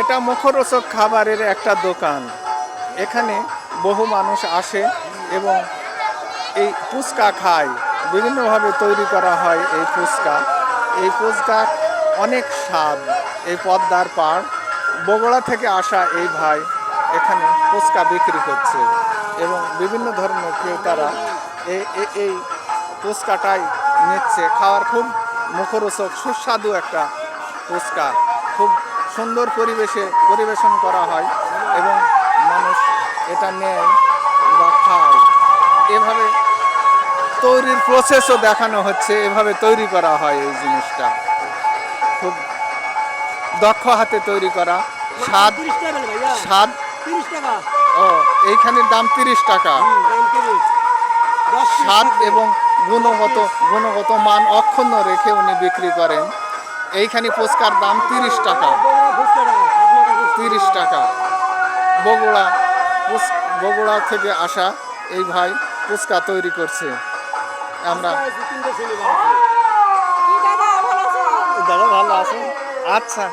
এটা মুখরোচক খাবারের একটা দোকান। এখানে বহু মানুষ আসে এবং এই ফুচকা খায়। বিভিন্নভাবে তৈরি করা হয় এই ফুচকা। এই ফুচকা অনেক স্বাদ। এই পদ্মার পাড় বগুড়া থেকে আসা এই ভাই এখানে ফুচকা বিক্রি করছে এবং বিভিন্ন ধরনের ক্রেতারা এই ফুচকাটাই নিচ্ছে। খাওয়ার খুব মুখরোচক সুস্বাদু একটা ফুচকা, খুব সুন্দর পরিবেশে পরিবেশন করা হয় এবং মানুষ এটা নেয় বা খায়। এভাবে তৈরির প্রসেসও দেখানো হচ্ছে, এভাবে তৈরি করা হয় এই জিনিসটা। খুব দক্ষ হাতে তৈরি করা। স্বাদ স্বাদ ও এইখানের দাম 30 টাকা। স্বাদ এবং গুণগত মান অক্ষুণ্ণ রেখে উনি বিক্রি করেন। এইখানে ফুচকার দাম 30 টাকা। 30 টাকা। বগুড়া থেকে আসা এই ভাই ফুচকা তৈরি করছে। আমরা দাদা ভালো আছে। আচ্ছা।